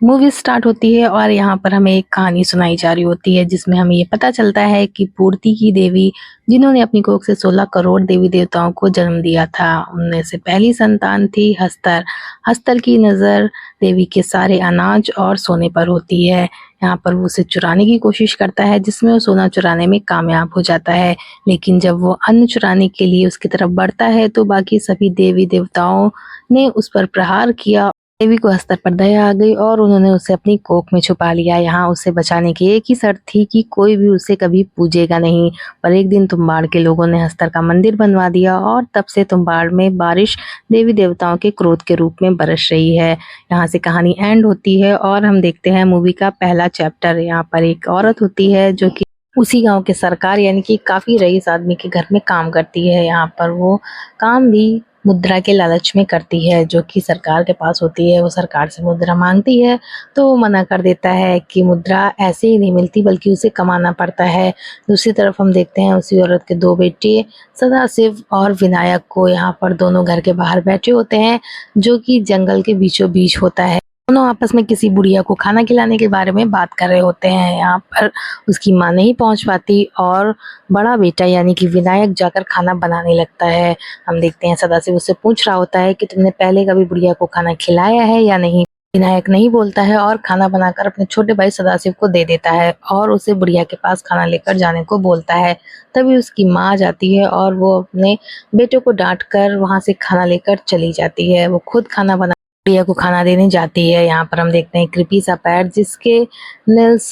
Movie start होती है और यहाँ पर हमें एक कहानी सुनाई जा रही होती है जिसमें हमें ये पता चलता है कि पूर्ति की देवी जिन्होंने अपनी कोख से 16 करोड़ देवी देवताओं को जन्म दिया था, उनमें से पहली संतान थी हस्तर। हस्तर की नज़र देवी के सारे अनाज और सोने पर होती है। यहाँ पर वो उसे चुराने की कोशिश करता है जिसमें वो सोना चुराने में कामयाब हो जाता है, लेकिन जब वो अन्न चुराने के लिए उसकी तरफ बढ़ता है तो बाकी सभी देवी देवताओं ने उस पर प्रहार किया। देवी को हस्तर पर दया आ गई और उन्होंने उसे अपनी कोख में छुपा लिया। यहाँ उसे बचाने की एक ही शर्त थी कि कोई भी उसे कभी पूजेगा नहीं। पर एक दिन तुम्बाड़ के लोगों ने हस्तर का मंदिर बनवा दिया और तब से तुम्बाड़ में बारिश देवी देवताओं के क्रोध के रूप में बरस रही है। यहाँ से कहानी एंड होती है और हम देखते हैं मूवी का पहला चैप्टर। यहाँ पर एक औरत होती है जो कि उसी गांव के सरकार यानी कि काफी रईस आदमी के घर में काम करती है। यहाँ पर वो काम भी मुद्रा के लालच में करती है जो कि सरकार के पास होती है। वो सरकार से मुद्रा मांगती है तो वो मना कर देता है कि मुद्रा ऐसे ही नहीं मिलती बल्कि उसे कमाना पड़ता है। दूसरी तरफ हम देखते हैं उसी औरत के दो बेटे सदाशिव और विनायक को। यहाँ पर दोनों घर के बाहर बैठे होते हैं जो कि जंगल के बीचों बीच होता है। दोनों आपस में किसी बुढ़िया को खाना खिलाने के बारे में बात कर रहे होते हैं। यहाँ पर उसकी माँ नहीं पहुंच पाती और बड़ा बेटा यानी कि विनायक जाकर खाना बनाने लगता है। हम देखते हैं सदाशिव उससे पूछ रहा होता है कि तुमने पहले कभी बुढ़िया को खाना खिलाया है या नहीं। विनायक नहीं बोलता है और खाना बनाकर अपने छोटे भाई सदाशिव को दे देता है और उसे बुढ़िया के पास खाना लेकर जाने को बोलता है। तभी उसकी माँ आ जाती है और वो अपने बेटे को डांट कर वहां से खाना लेकर चली जाती है। वो खुद खाना बना बुढ़िया को खाना देने जाती है। यहाँ पर हम देखते हैं कृपी सा पैर जिसके नेल्स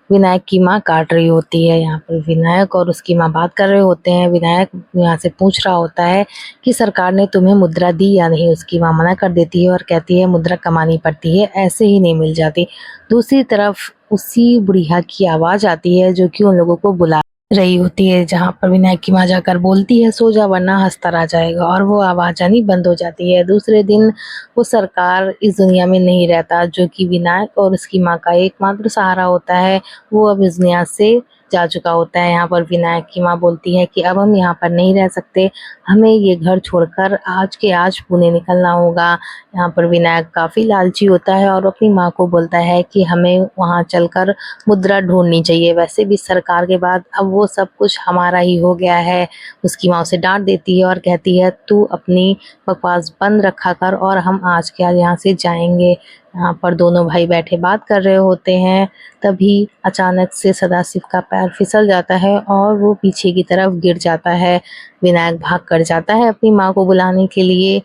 विनायक की माँ काट रही होती है। यहाँ पर विनायक और उसकी माँ बात कर रहे होते हैं। विनायक यहाँ से पूछ रहा होता है कि सरकार ने तुम्हें मुद्रा दी या नहीं। उसकी माँ मना कर देती है और कहती है मुद्रा कमानी पड़ती है, ऐसे ही नहीं मिल जाती। दूसरी तरफ उसी बुढ़िया की आवाज़ आती है जो कि उन लोगों को बुला रही होती है। जहाँ पर विनायक की माँ जाकर बोलती है सो जा वरना हस्तर आ जाएगा, और वो आवाज़ आनी बंद हो जाती है। दूसरे दिन वो सरकार इस दुनिया में नहीं रहता जो कि विनायक और उसकी माँ का एकमात्र सहारा होता है। वो अब इस दुनिया से जा चुका होता है। यहाँ पर विनायक की माँ बोलती है कि अब हम यहाँ पर नहीं रह सकते, हमें ये घर छोड़कर आज के आज पुणे निकलना होगा। यहाँ पर विनायक काफ़ी लालची होता है और अपनी माँ को बोलता है कि हमें वहाँ चलकर मुद्रा ढूंढनी चाहिए। वैसे भी सरकार के बाद अब वो सब कुछ हमारा ही हो गया है। उसकी माँ उसे डांट देती है और कहती है तू अपनी बकवास बंद रखा कर और हम आज के आज यहाँ से जाएंगे। यहाँ पर दोनों भाई बैठे बात कर रहे होते हैं। तभी अचानक से सदाशिव का पैर फिसल जाता है और वो पीछे की तरफ गिर जाता है। विनायक भाग कर जाता है अपनी माँ को बुलाने के लिए।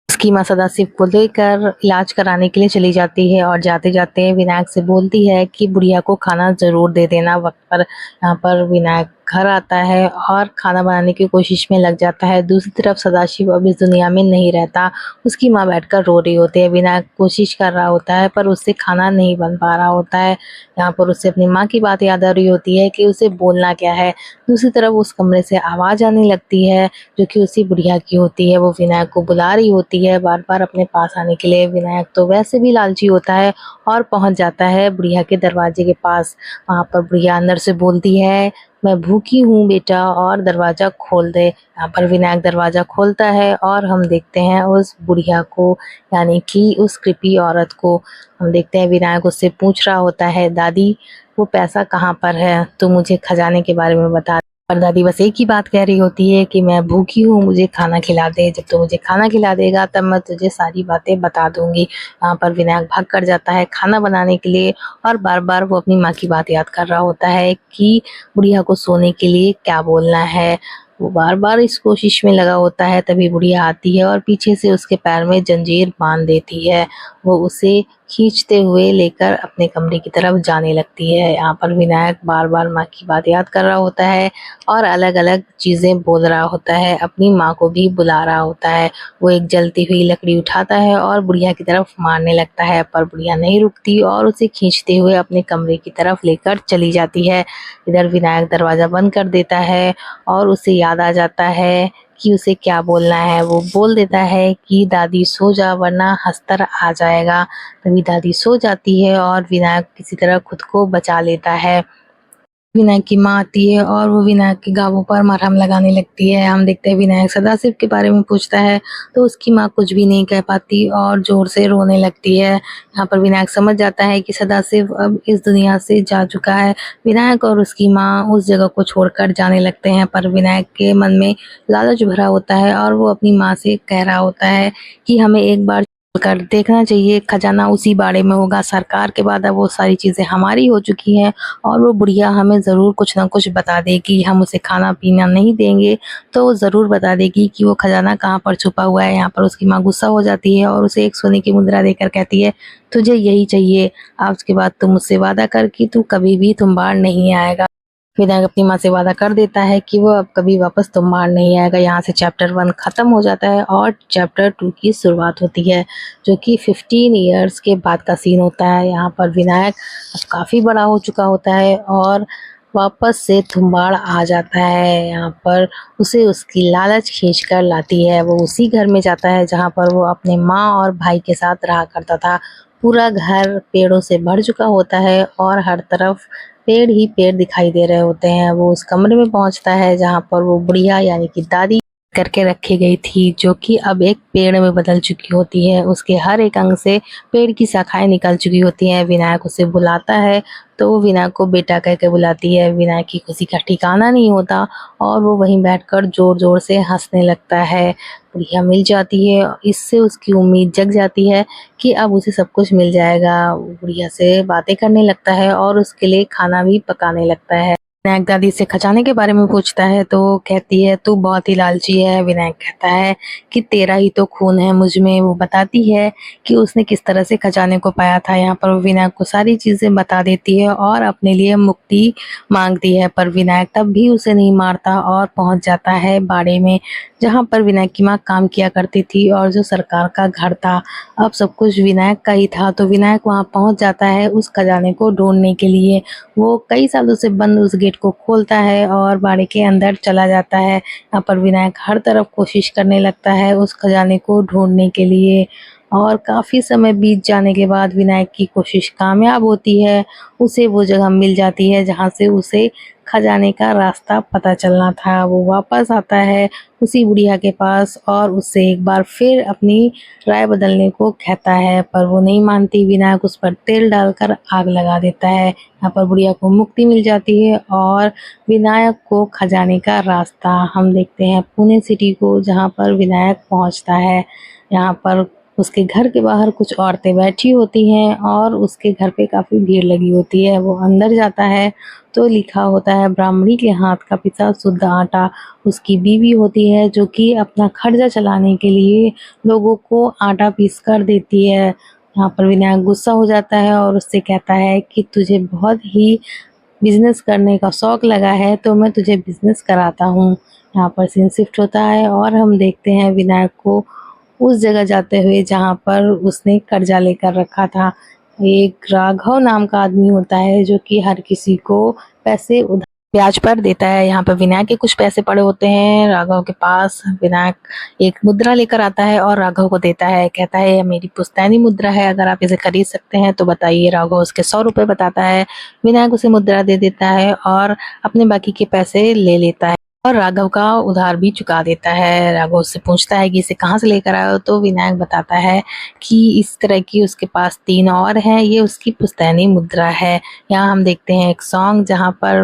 उसकी माँ सदाशिव को लेकर इलाज कराने के लिए चली जाती है और जाते जाते विनायक से बोलती है कि बुढ़िया को खाना ज़रूर दे देना वक्त पर। यहाँ पर विनायक घर आता है और खाना बनाने की कोशिश में लग जाता है। दूसरी तरफ सदाशिव अब इस दुनिया में नहीं रहता। उसकी माँ बैठकर रो रही होती है। विनायक कोशिश कर रहा होता है पर उससे खाना नहीं बन पा रहा होता है। यहाँ पर उससे अपनी माँ की बात याद आ रही होती है कि उसे बोलना क्या है। दूसरी तरफ उस कमरे से आवाज़ आने लगती है जो कि उसी बुढ़िया की होती है। वो विनायक को बुला रही होती है बार बार अपने पास आने के लिए। विनायक तो वैसे भी लालची होता है और पहुंच जाता है बुढ़िया के दरवाजे के पास। वहाँ पर बुढ़िया अंदर से बोलती है मैं भूखी हूँ बेटा और दरवाज़ा खोल दे। यहाँ पर विनायक दरवाज़ा खोलता है और हम देखते हैं उस बुढ़िया को यानी कि उस कृपी औरत को। हम देखते हैं विनायक उससे पूछ रहा होता है दादी वो पैसा कहाँ पर है, तो मुझे खजाने के बारे में बता। पर दादी बस एक ही बात कह रही होती है कि मैं भूखी हूँ, मुझे खाना खिला दे। जब तो मुझे खाना खिला देगा तब मैं तुझे सारी बातें बता दूंगी। यहाँ पर विनायक भाग कर जाता है खाना बनाने के लिए और बार बार वो अपनी माँ की बात याद कर रहा होता है कि बुढ़िया को सोने के लिए क्या बोलना है। वो बार बार इस कोशिश में लगा होता है। तभी बुढ़िया आती है और पीछे से उसके पैर में जंजीर बांध देती है। वो उसे खींचते हुए लेकर अपने कमरे की तरफ जाने लगती है। यहाँ पर विनायक बार बार माँ की बात याद कर रहा होता है और अलग अलग चीज़ें बोल रहा होता है, अपनी माँ को भी बुला रहा होता है। वो एक जलती हुई लकड़ी उठाता है और बुढ़िया की तरफ मारने लगता है, पर बुढ़िया नहीं रुकती और उसे खींचते हुए अपने कमरे की तरफ लेकर चली जाती है। इधर विनायक दरवाज़ा बंद कर देता है और उसे याद आ जाता है कि उसे क्या बोलना है। वो बोल देता है कि दादी सो जा वरना हस्तर आ जाएगा। तभी दादी सो जाती है और विनायक किसी तरह खुद को बचा लेता है। विनायक की माँ आती है और वो विनायक के घावों पर मरहम लगाने लगती है। हम देखते हैं विनायक सदाशिव के बारे में पूछता है तो उसकी माँ कुछ भी नहीं कह पाती और ज़ोर से रोने लगती है। यहाँ पर विनायक समझ जाता है कि सदाशिव अब इस दुनिया से जा चुका है। विनायक और उसकी माँ उस जगह को छोड़कर जाने लगते हैं, पर विनायक के मन में लालच भरा होता है और वो अपनी माँ से कह रहा होता है कि हमें एक बार कर देखना चाहिए, खजाना उसी बाड़े में होगा। सरकार के बाद अब वो सारी चीज़ें हमारी हो चुकी हैं और वो बुढ़िया हमें ज़रूर कुछ ना कुछ बता देगी। हम उसे खाना-पीना नहीं देंगे तो वो ज़रूर बता देगी कि वो खजाना कहाँ पर छुपा हुआ है। यहाँ पर उसकी माँ गुस्सा हो जाती है और उसे एक सोने की मुद्रा देकर कहती है, तुझे यही चाहिए, आज के बाद तू मुझसे वादा कर कि तू कभी भी तुम्बाड़ नहीं आएगा। विनायक अपनी माँ से वादा कर देता है कि वो अब कभी वापस तुम्बाड़ नहीं आएगा। यहाँ से चैप्टर 1 खत्म हो जाता है और चैप्टर 2 की शुरुआत होती है, जो कि 15 इयर्स के बाद का सीन होता है। यहाँ पर विनायक अब काफ़ी बड़ा हो चुका होता है और वापस से तुम्बाड़ आ जाता है। यहाँ पर उसे उसकी लालच खींच कर लाती है। वो उसी घर में जाता है जहाँ पर वो अपने माँ और भाई के साथ रहा करता था। पूरा घर पेड़ों से भर चुका होता है और हर तरफ पेड़ ही पेड़ दिखाई दे रहे होते हैं। वो उस कमरे में पहुंचता है जहाँ पर वो बुढ़िया यानी कि दादी करके रखी गई थी, जो कि अब एक पेड़ में बदल चुकी होती है। उसके हर एक अंग से पेड़ की शाखाएं निकल चुकी होती हैं। विनायक उसे बुलाता है तो वो विनायक को बेटा कह के बुलाती है। विनायक की खुशी का ठिकाना नहीं होता और वो वहीं बैठकर जोर जोर से हंसने लगता है। बुढ़िया मिल जाती है, इससे उसकी उम्मीद जग जाती है कि अब उसे सब कुछ मिल जाएगा। वो बुढ़िया से बातें करने लगता है और उसके लिए खाना भी पकाने लगता है। विनायक दादी से खजाने के बारे में पूछता है तो कहती है, तू बहुत ही लालची है। विनायक कहता है कि तेरा ही तो खून है मुझ में। वो बताती है कि उसने किस तरह से खजाने को पाया था। यहाँ पर वो विनायक को सारी चीज़ें बता देती है और अपने लिए मुक्ति मांगती है, पर विनायक तब भी उसे नहीं मारता और पहुंच जाता है बाड़े में, जहाँ पर विनायक की माँ काम किया करती थी और जो सरकार का घर था। अब सब कुछ विनायक का ही था, तो विनायक वहाँ पहुंच जाता है उस खजाने को ढूंढने के लिए। वो कई सालों से बंद उस गेट को खोलता है और बाड़े के अंदर चला जाता है। यहाँ पर विनायक हर तरफ कोशिश करने लगता है उस खजाने को ढूंढने के लिए और काफ़ी समय बीत जाने के बाद विनायक की कोशिश कामयाब होती है। उसे वो जगह मिल जाती है जहाँ से उसे खजाने का रास्ता पता चलना था। वो वापस आता है उसी बुढ़िया के पास और उससे एक बार फिर अपनी राय बदलने को कहता है, पर वो नहीं मानती। विनायक उस पर तेल डालकर आग लगा देता है। यहाँ पर बुढ़िया को मुक्ति मिल जाती है और विनायक को खजाने का रास्ता हम देखते हैं पुणे सिटी को, जहाँ पर विनायक पहुँचता है। यहाँ पर उसके घर के बाहर कुछ औरतें बैठी होती हैं और उसके घर पे काफ़ी भीड़ लगी होती है। वो अंदर जाता है तो लिखा होता है, ब्राह्मणी के हाथ का पिसा शुद्ध आटा। उसकी बीवी होती है जो कि अपना खर्चा चलाने के लिए लोगों को आटा पीस कर देती है। यहाँ पर विनायक गुस्सा हो जाता है और उससे कहता है कि तुझे बहुत ही बिजनेस करने का शौक लगा है तो मैं तुझे बिजनेस कराता हूँ। यहाँ पर सीन शिफ्ट होता है और हम देखते हैं विनायक को उस जगह जाते हुए जहाँ पर उसने कर्जा लेकर रखा था। एक राघव नाम का आदमी होता है जो कि हर किसी को पैसे उधार ब्याज पर देता है। यहाँ पर विनायक के कुछ पैसे पड़े होते हैं राघव के पास। विनायक एक मुद्रा लेकर आता है और राघव को देता है, कहता है यह मेरी पुश्तैनी मुद्रा है, अगर आप इसे खरीद सकते हैं तो बताइए। राघव उसके 100 रुपये बताता है। विनायक उसे मुद्रा दे देता है और अपने बाकी के पैसे ले लेता है और राघव का उधार भी चुका देता है। राघव उससे पूछता है कि इसे कहाँ से लेकर आए हो, तो विनायक बताता है कि इस तरह की उसके पास 3 और हैं, ये उसकी पुश्तैनी मुद्रा है। यहाँ हम देखते हैं एक सॉन्ग जहाँ पर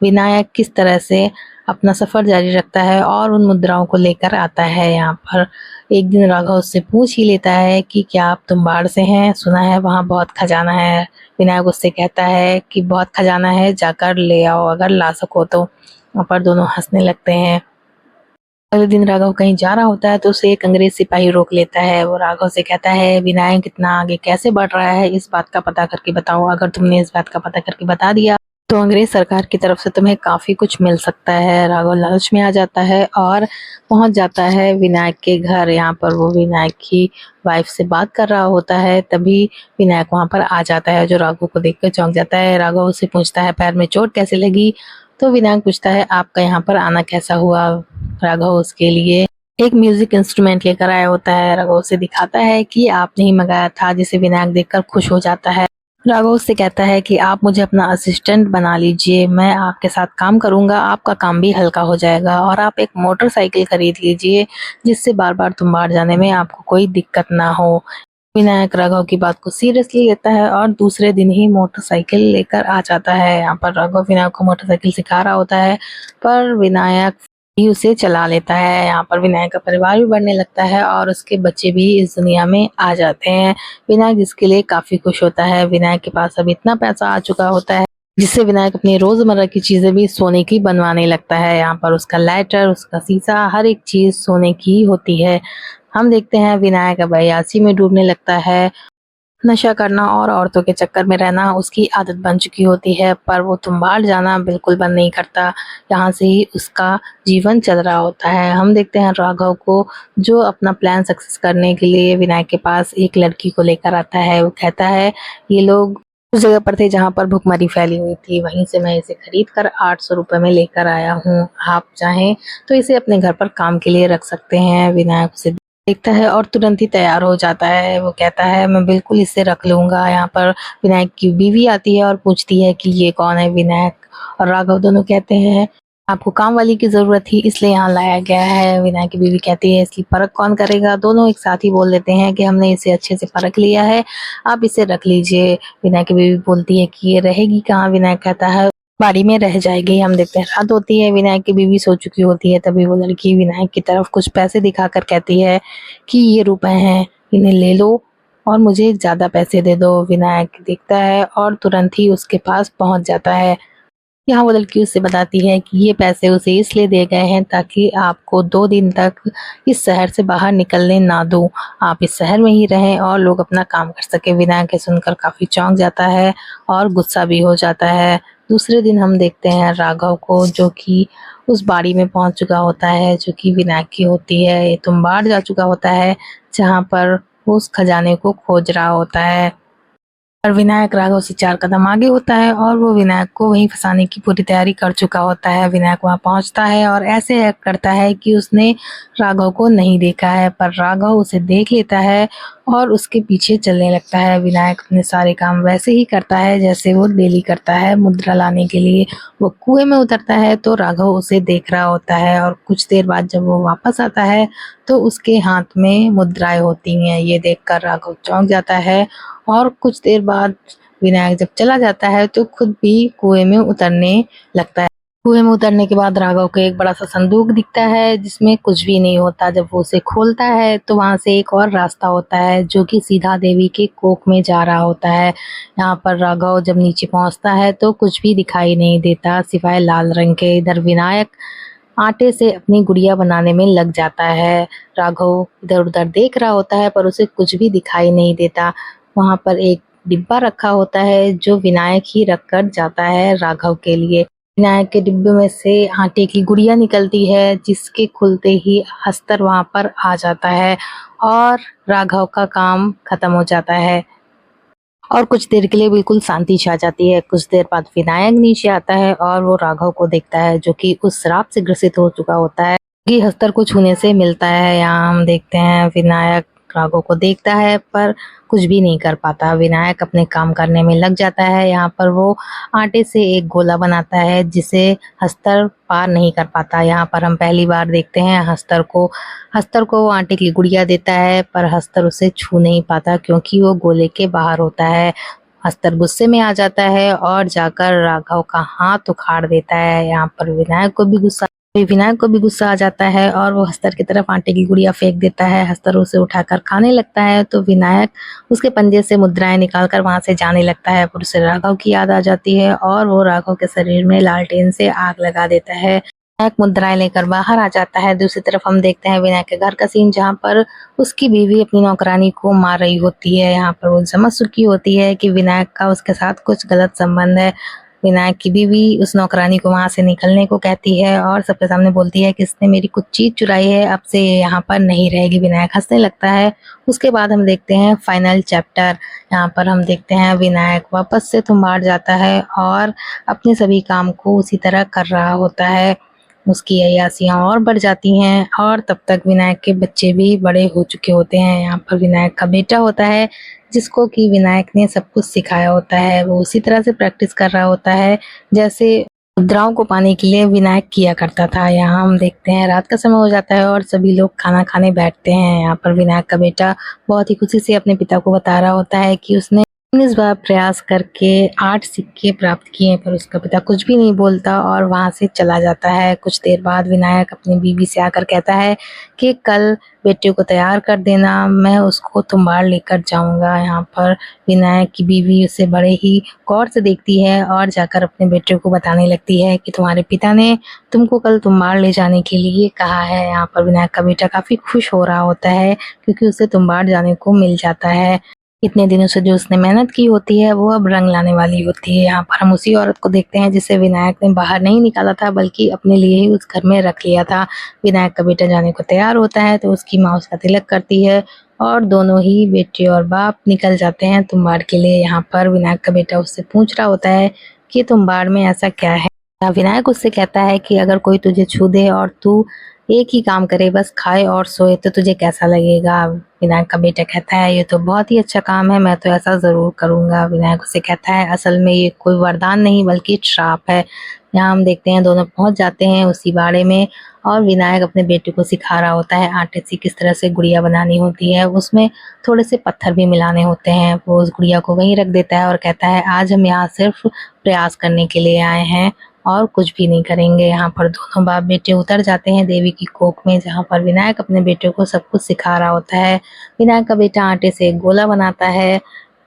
विनायक किस तरह से अपना सफ़र जारी रखता है और उन मुद्राओं को लेकर आता है। यहाँ पर एक दिन राघव उससे पूछ ही लेता है कि क्या आप तुम्बाड़ से हैं, सुना है वहाँ बहुत खजाना है। विनायक उससे कहता है कि बहुत खजाना है, जाकर ले आओ अगर ला सको तो। वहाँ पर दोनों हंसने लगते हैं। अगले दिन राघव कहीं जा रहा होता है तो उसे एक अंग्रेज सिपाही रोक लेता है। वो राघव से कहता है, विनायक इतना आगे कैसे बढ़ रहा है, इस बात का पता करके बताओ। अगर तुमने इस बात का पता करके बता दिया तो अंग्रेज सरकार की तरफ से तुम्हें काफ़ी कुछ मिल सकता है। राघव लालच में आ जाता है और पहुंच जाता है विनायक के घर। यहाँ पर वो विनायक की वाइफ से बात कर रहा होता है, तभी विनायक वहाँ पर आ जाता है जो राघव को देखकर चौंक जाता है। राघव उससे पूछता है, पैर में चोट कैसे लगी, तो विनायक पूछता है, आपका यहाँ पर आना कैसा हुआ। राघव उसके लिए एक म्यूजिक इंस्ट्रूमेंट लेकर आया होता है। राघव उसे दिखाता है कि आपने ही मंगाया था, जिसे विनायक देखकर खुश हो जाता है। राघव उससे कहता है कि आप मुझे अपना असिस्टेंट बना लीजिए, मैं आपके साथ काम करूँगा, आपका काम भी हल्का हो जाएगा और आप एक मोटरसाइकिल खरीद लीजिए, जिससे बार-बार तुम बाहर जाने में आपको कोई दिक्कत ना हो। विनायक राघव की बात को सीरियसली लेता है और दूसरे दिन ही मोटरसाइकिल लेकर आ जाता है। यहाँ पर राघव विनायक को मोटरसाइकिल सिखा रहा होता है, पर विनायक ही उसे चला लेता है। यहाँ पर विनायक का परिवार भी बढ़ने लगता है और उसके बच्चे भी इस दुनिया में आ जाते हैं। विनायक जिसके लिए काफ़ी खुश होता है। विनायक के पास अब इतना पैसा आ चुका होता है, जिससे विनायक अपनी रोज़मर्रा की चीज़ें भी सोने की बनवाने लगता है। यहाँ पर उसका लाइटर, उसका शीशा, हर एक चीज़ सोने की होती है। हम देखते हैं विनायक अब अय्याशी में डूबने लगता है। नशा करना और औरतों के चक्कर में रहना उसकी आदत बन चुकी होती है, पर वो तुम्बाड़ जाना बिल्कुल बंद नहीं करता। यहाँ से ही उसका जीवन चल रहा होता है। हम देखते हैं राघव को, जो अपना प्लान सक्सेस करने के लिए विनायक के पास एक लड़की को लेकर आता है। वो कहता है, ये लोग उस जगह पर थे जहाँ पर भुखमरी फैली हुई थी, वहीं से मैं इसे खरीद कर 800 रुपये में लेकर आया हूँ। आप चाहें तो इसे अपने घर पर काम के लिए रख सकते हैं। विनायक उसे देखता है और तुरंत ही तैयार हो जाता है। वो कहता है, मैं बिल्कुल इसे रख लूँगा। यहाँ पर विनायक की बीवी आती है और पूछती है कि ये कौन है। विनायक और राघव दोनों कहते हैं, आपको काम वाली की ज़रूरत थी इसलिए यहाँ लाया गया है। विनायक की बीवी कहती है, इसकी परख कौन करेगा। दोनों एक साथ ही बोल देते हैं कि हमने इसे अच्छे से परख लिया है, आप इसे रख लीजिए। विनायक की बीवी बोलती है कि ये रहेगी कहाँ। विनायक कहता है, बाड़ी में रह जाएगी। हम देखते हैं रात होती है, विनायक की बीवी सो चुकी होती है। तभी वो लड़की विनायक की तरफ कुछ पैसे दिखाकर कहती है कि ये रुपए हैं, इन्हें ले लो और मुझे ज़्यादा पैसे दे दो। विनायक देखता है और तुरंत ही उसके पास पहुंच जाता है। यहाँ वो लड़की उससे बताती है कि ये पैसे उसे इसलिए दिए गए हैं ताकि आपको 2 दिन तक इस शहर से बाहर निकलने ना दूं। आप इस शहर में ही रहें और लोग अपना काम कर सके। विनायक सुनकर काफ़ी चौंक जाता है और गुस्सा भी हो जाता है। दूसरे दिन हम देखते हैं राघव को, जो कि उस बाड़ी में पहुंच चुका होता है जो कि विनायक की होती है। ये तुम्बाड़ जा चुका होता है, जहाँ पर वो उस खजाने को खोज रहा होता है। और विनायक राघव से 4 कदम आगे होता है और वो विनायक को वहीं फंसाने की पूरी तैयारी कर चुका होता है। विनायक वहां पहुंचता है और ऐसे एक्ट करता है कि उसने राघव को नहीं देखा है, पर राघव उसे देख लेता है और उसके पीछे चलने लगता है। विनायक अपने सारे काम वैसे ही करता है जैसे वो डेली करता है। मुद्रा लाने के लिए वो कुएं में उतरता है तो राघव उसे देख रहा होता है और कुछ देर बाद जब वो वापस आता है तो उसके हाथ में मुद्राएं होती हैं। ये देखकर राघव चौंक जाता है और कुछ देर बाद विनायक जब चला जाता है तो खुद भी कुएं में उतरने लगता है। कुएं में उतरने के बाद राघव को एक बड़ा सा संदूक दिखता है जिसमें कुछ भी नहीं होता। जब वो उसे खोलता है तो वहां से एक और रास्ता होता है जो कि सीधा देवी के कोख में जा रहा होता है। यहाँ पर राघव जब नीचे पहुंचता है तो कुछ भी दिखाई नहीं देता सिवाय लाल रंग के। इधर विनायक आटे से अपनी गुड़िया बनाने में लग जाता है। राघव इधर उधर देख रहा होता है पर उसे कुछ भी दिखाई नहीं देता। वहां पर एक डिब्बा रखा होता है जो विनायक ही रख कर जाता है राघव के लिए। विनायक के डिब्बे में से आटे की गुड़िया निकलती है जिसके खुलते ही अस्तर वहां पर आ जाता है और राघव का काम खत्म हो जाता है और कुछ देर के लिए बिल्कुल शांति छा जाती है। कुछ देर बाद विनायक नीचे आता है और वो राघव को देखता है जो कि उस श्राप से ग्रसित हो चुका होता है कि अस्तर को छूने से मिलता है। यहाँ हम देखते हैं विनायक राघव को देखता है पर कुछ भी नहीं कर पाता। विनायक अपने काम करने में लग जाता है। यहाँ पर वो आटे से एक गोला बनाता है जिसे हस्तर पार नहीं कर पाता। यहाँ पर हम पहली बार देखते हैं हस्तर को वो आटे की गुड़िया देता है पर हस्तर उसे छू नहीं पाता क्योंकि वो गोले के बाहर होता है। हस्तर गुस्से में आ जाता है और जाकर राघव का हाथ उखाड़ देता है। यहाँ पर विनायक को भी गुस्सा आ जाता है और वो हस्तर की तरफ आटे की गुड़िया फेंक देता है। हस्तर उसे उठाकर खाने लगता है तो विनायक उसके पंजे से मुद्राएं निकालकर वहां से जाने लगता है, पर उसे राघव की याद आ जाती है और वो राघव के शरीर में लालटेन से आग लगा देता है। विनायक मुद्राएं लेकर बाहर आ जाता है। दूसरी तरफ हम देखते हैं विनायक के घर का सीन, जहाँ पर उसकी बीवी अपनी नौकरानी को मार रही होती है। यहाँ पर वो समझ चुकी होती है कि विनायक का उसके साथ कुछ गलत संबंध है। विनायक की बीवी उस नौकरानी को वहां से निकलने को कहती है और सबके सामने बोलती है कि इसने मेरी कुछ चीज चुराई है, अब से ये यहाँ पर नहीं रहेगी। विनायक हंसने लगता है। उसके बाद हम देखते हैं फाइनल चैप्टर। यहाँ पर हम देखते हैं विनायक वापस से तुम्बाड़ जाता है और अपने सभी काम को उसी तरह कर रहा होता है। उसकी अय्यासियाँ और बढ़ जाती हैं और तब तक विनायक के बच्चे भी बड़े हो चुके होते हैं। यहाँ पर विनायक का बेटा होता है जिसको कि विनायक ने सब कुछ सिखाया होता है। वो उसी तरह से प्रैक्टिस कर रहा होता है जैसे मुद्राओं को पाने के लिए विनायक किया करता था। यहाँ हम देखते हैं रात का समय हो जाता है और सभी लोग खाना खाने बैठते हैं। यहाँ पर विनायक का बेटा बहुत ही खुशी से अपने पिता को बता रहा होता है कि उसने 19 बार प्रयास करके 8 सिक्के प्राप्त किए, पर उसका पिता कुछ भी नहीं बोलता और वहाँ से चला जाता है। कुछ देर बाद विनायक अपनी बीवी से आकर कहता है कि कल बेटे को तैयार कर देना, मैं उसको तुम्बाड़ लेकर जाऊंगा। यहाँ पर विनायक की बीवी उसे बड़े ही गौर से देखती है और जाकर अपने बेटे को बताने लगती है कि तुम्हारे पिता ने तुमको कल तुम्बाड़ ले जाने के लिए कहा है। यहाँ पर विनायक का बेटा काफ़ी खुश हो रहा होता है क्योंकि उसे तुम्बाड़ जाने को मिल जाता है। इतने दिनों से जो उसने मेहनत की होती है वो अब रंग लाने वाली होती है। यहाँ पर हम उसी औरत को देखते हैं जिसे विनायक ने बाहर नहीं निकाला था बल्कि अपने लिए ही उस घर में रख लिया था। विनायक का बेटा जाने को तैयार होता है तो उसकी माँ उसका तिलक करती है और दोनों ही बेटे और बाप निकल जाते हैं तुम्बाड़ के लिए। यहाँ पर विनायक का बेटा उससे पूछ रहा होता है कि तुम्बाड़ में ऐसा क्या है। विनायक उससे कहता है कि अगर कोई तुझे छू दे और तू एक ही काम करे, बस खाए और सोए, तो तुझे कैसा लगेगा। विनायक का बेटा कहता है ये तो बहुत ही अच्छा काम है, मैं तो ऐसा ज़रूर करूँगा। विनायक उससे कहता है असल में ये कोई वरदान नहीं बल्कि श्राप है। यहाँ हम देखते हैं दोनों पहुँच जाते हैं उसी बाड़े में और विनायक अपने बेटे को सिखा रहा होता है आटे से किस तरह से गुड़िया बनानी होती है। उसमें थोड़े से पत्थर भी मिलाने होते हैं। वो उस गुड़िया को वहीं रख देता है और कहता है आज हम यहाँ सिर्फ प्रयास करने के लिए आए हैं और कुछ भी नहीं करेंगे। यहाँ पर दोनों बाप बेटे उतर जाते हैं देवी की कोख में जहाँ पर विनायक अपने बेटे को सब कुछ सिखा रहा होता है। विनायक का बेटा आटे से एक गोला बनाता है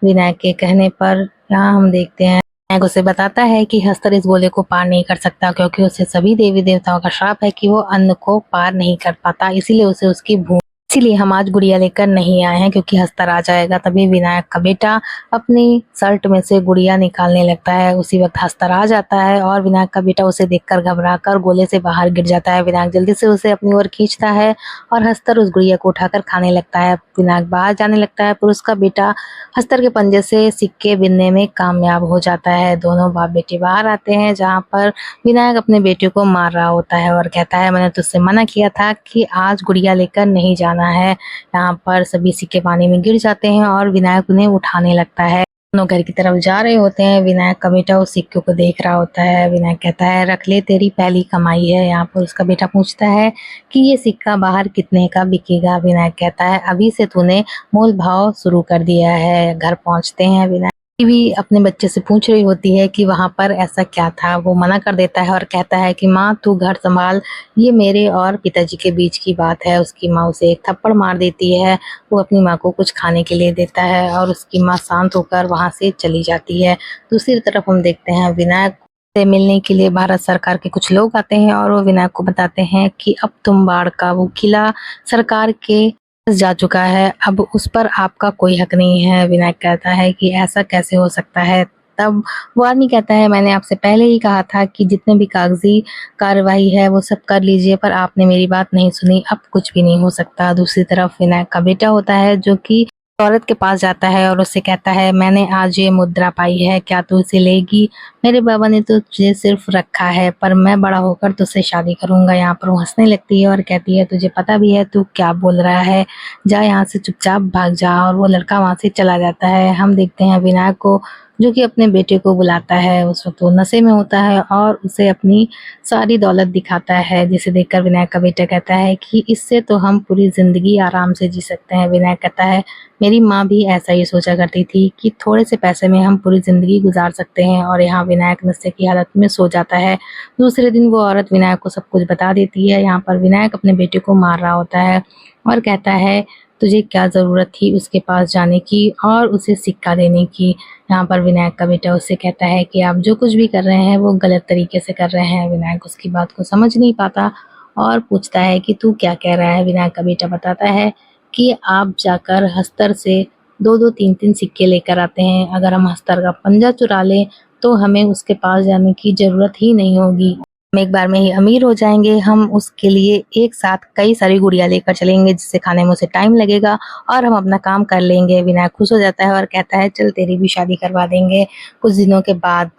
विनायक के कहने पर। यहाँ हम देखते हैं विनायक उसे बताता है कि हस्तर इस गोले को पार नहीं कर सकता क्योंकि उसे सभी देवी देवताओं का श्राप है कि वो अन्न को पार नहीं कर पाता, इसीलिए उसे उसकी भूख, इसीलिए हम आज गुड़िया लेकर नहीं आए हैं क्योंकि हस्तर आ जाएगा। तभी विनायक का बेटा अपनी शर्ट में से गुड़िया निकालने लगता है। उसी वक्त हस्तर आ जाता है और विनायक का बेटा उसे देखकर घबराकर गोले से बाहर गिर जाता है। विनायक जल्दी से उसे अपनी ओर खींचता है और हस्तर उस गुड़िया को उठाकर खाने लगता है। विनायक बाहर जाने लगता है पर उसका बेटा हस्तर के पंजे से सिक्के बिनने में कामयाब हो जाता है। दोनों बाप बेटे बाहर आते हैं जहाँ पर विनायक अपने बेटे को मार रहा होता है और कहता है मैंने तुझसे मना किया था कि आज गुड़िया लेकर नहीं जाना है। यहाँ पर सभी सिक्के पानी में गिर जाते हैं और विनायक उन्हें उठाने लगता है। दोनों घर की तरफ जा रहे होते हैं। विनायक का बेटा उस सिक्के को देख रहा होता है। विनायक कहता है रख ले, तेरी पहली कमाई है। यहाँ पर उसका बेटा पूछता है कि ये सिक्का बाहर कितने का बिकेगा। विनायक कहता है अभी से तूने मोल भाव शुरू कर दिया है। घर पहुंचते हैं। विनायक भी अपने बच्चे से पूछ रही होती है कि वहां पर ऐसा क्या था। वो मना कर देता है और कहता है कि माँ तू घर संभाल, ये मेरे और पिताजी के बीच की बात है। उसकी माँ उसे एक थप्पड़ मार देती है। वो अपनी माँ को कुछ खाने के लिए देता है और उसकी माँ शांत होकर वहां से चली जाती है। दूसरी तरफ हम देखते हैं विनायक से मिलने के लिए भारत सरकार के कुछ लोग आते हैं और वो विनायक को बताते हैं कि अब तुम्बाड़ का वो किला सरकार के जा चुका है, अब उस पर आपका कोई हक नहीं है। विनायक कहता है कि ऐसा कैसे हो सकता है। तब वो आदमी कहता है मैंने आपसे पहले ही कहा था कि जितने भी कागजी कार्यवाही है वो सब कर लीजिए, पर आपने मेरी बात नहीं सुनी, अब कुछ भी नहीं हो सकता। दूसरी तरफ विनायक का बेटा होता है जो कि औरत के पास जाता है और उससे कहता है मैंने आज ये मुद्रा पाई है, क्या तू इसे लेगी। मेरे बाबा ने तो तुझे सिर्फ रखा है पर मैं बड़ा होकर तुझसे शादी करूंगा। यहाँ पर वो हंसने लगती है और कहती है तुझे पता भी है तू क्या बोल रहा है, जा यहाँ से चुपचाप भाग जा। और वो लड़का वहाँ से चला जाता है। हम देखते हैं विनायक को जो कि अपने बेटे को बुलाता है। उस वक्त वो नशे में होता है और उसे अपनी सारी दौलत दिखाता है, जिसे देखकर विनायक का बेटा कहता है कि इससे तो हम पूरी जिंदगी आराम से जी सकते हैं। विनायक कहता है मेरी माँ भी ऐसा ही सोचा करती थी कि थोड़े से पैसे में हम पूरी जिंदगी गुजार सकते हैं। और यहाँ विनायक नशे की हालत में सो जाता है। दूसरे दिन वो औरत विनायक को सब कुछ बता देती है। यहाँ पर विनायक अपने बेटे को मार रहा होता है और कहता है तुझे क्या ज़रूरत थी उसके पास जाने की और उसे सिक्का देने की। यहाँ पर विनायक का बेटा उससे कहता है कि आप जो कुछ भी कर रहे हैं वो गलत तरीके से कर रहे हैं। विनायक उसकी बात को समझ नहीं पाता और पूछता है कि तू क्या कह रहा है। विनायक का बेटा बताता है कि आप जाकर हस्तर से 2-2 3-3 सिक्के लेकर आते हैं। अगर हम हस्तर का पंजा चुरा लें तो हमें उसके पास जाने की ज़रूरत ही नहीं होगी, हम एक बार में ही अमीर हो जाएंगे। हम उसके लिए एक साथ कई सारी गुड़िया लेकर चलेंगे जिससे खाने में उसे टाइम लगेगा और हम अपना काम कर लेंगे। विनायक खुश हो जाता है और कहता है चल तेरी भी शादी करवा देंगे। कुछ दिनों के बाद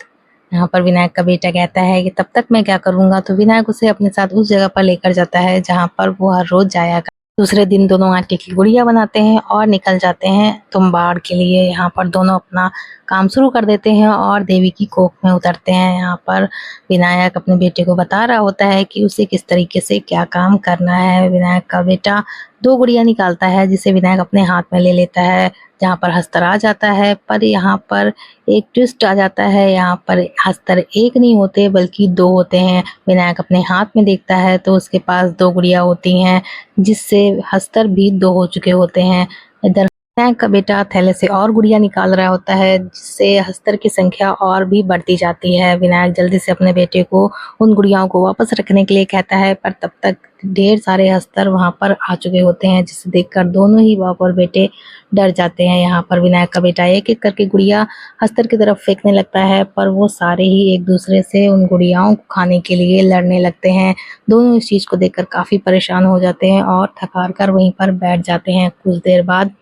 यहाँ पर विनायक का बेटा कहता है कि तब तक मैं क्या करूँगा, तो विनायक उसे अपने साथ उस जगह पर लेकर जाता है जहाँ पर वो हर रोज़ जाया करता है। दूसरे दिन दोनों आटे की गुड़िया बनाते हैं और निकल जाते हैं तुम्बाड़ के लिए। यहाँ पर दोनों अपना काम शुरू कर देते हैं और देवी की कोख में उतरते हैं। यहाँ पर विनायक अपने बेटे को बता रहा होता है कि उसे किस तरीके से क्या काम करना है। विनायक का बेटा 2 गुड़िया निकालता है जिसे विनायक अपने हाथ में ले लेता है, जहाँ पर हस्तर आ जाता है। पर यहाँ पर एक ट्विस्ट आ जाता है, यहाँ पर हस्तर 1 नहीं होते बल्कि 2 होते हैं। विनायक अपने हाथ में देखता है तो उसके पास 2 गुड़िया होती हैं, जिससे हस्तर भी 2 हो चुके होते हैं। इधर विनायक का बेटा थैले से और गुड़िया निकाल रहा होता है, जिससे हस्तर की संख्या और भी बढ़ती जाती है। विनायक जल्दी से अपने बेटे को उन गुड़ियाओं को वापस रखने के लिए कहता है, पर तब तक ढेर सारे हस्तर वहां पर आ चुके होते हैं, जिसे देखकर दोनों ही बाप और बेटे डर जाते हैं। यहाँ पर विनायक का बेटा एक एक करके गुड़िया हस्तर की तरफ फेंकने लगता है, पर वो सारे ही एक दूसरे से उन गुड़ियाओं को खाने के लिए लड़ने लगते हैं। दोनों इस चीज को देखकर काफी परेशान हो जाते हैं और थक कर वहीं पर बैठ जाते हैं। कुछ देर बाद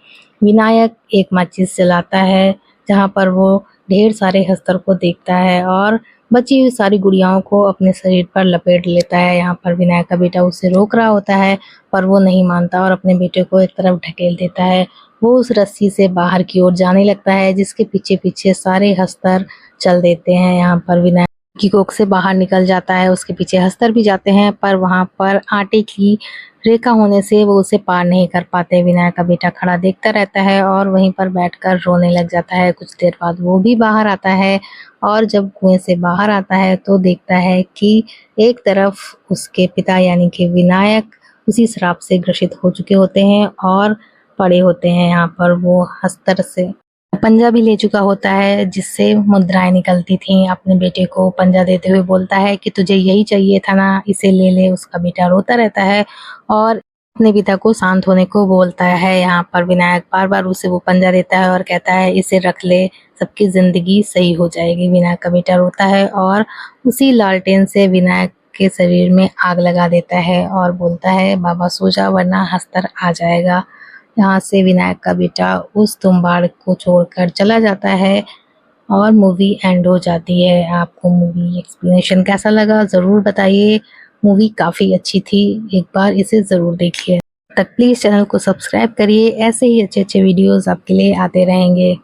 विनायक एक माचिस जलाता है, जहाँ पर वो ढेर सारे हस्तर को देखता है और बची हुई सारी गुड़ियाओं को अपने शरीर पर लपेट लेता है। यहाँ पर विनायक का बेटा उसे रोक रहा होता है, पर वो नहीं मानता और अपने बेटे को एक तरफ ढकेल देता है। वो उस रस्सी से बाहर की ओर जाने लगता है, जिसके पीछे पीछे सारे हस्तर चल देते हैं। यहाँ पर विनायक की कोख से बाहर निकल जाता है, उसके पीछे हस्तर भी जाते हैं, पर वहां पर आटे की रेखा होने से वो उसे पार नहीं कर पाते। विनायक का बेटा खड़ा देखता रहता है और वहीं पर बैठकर रोने लग जाता है। कुछ देर बाद वो भी बाहर आता है और जब कुएं से बाहर आता है तो देखता है कि एक तरफ उसके पिता यानी कि विनायक उसी श्राप से ग्रसित हो चुके होते हैं और पड़े होते हैं। यहाँ पर वो हस्तर से पंजा भी ले चुका होता है, जिससे मुद्राएं निकलती थीं। अपने बेटे को पंजा देते हुए बोलता है कि तुझे यही चाहिए था ना, इसे ले ले। उसका बेटा रोता रहता है और अपने पिता को शांत होने को बोलता है। यहाँ पर विनायक बार बार उसे वो पंजा देता है और कहता है इसे रख ले, सबकी जिंदगी सही हो जाएगी। विनायक का बेटा रोता है और उसी लालटेन से विनायक के शरीर में आग लगा देता है और बोलता है बाबा सो जा वरना हस्तर आ जाएगा। यहाँ से विनायक का बेटा उस तुम्बाड़ को छोड़कर चला जाता है और मूवी एंड हो जाती है। आपको मूवी एक्सप्लेनेशन कैसा लगा ज़रूर बताइए। मूवी काफ़ी अच्छी थी, एक बार इसे ज़रूर देखिए। तब तक प्लीज़ चैनल को सब्सक्राइब करिए, ऐसे ही अच्छे अच्छे वीडियोज़ आपके लिए आते रहेंगे।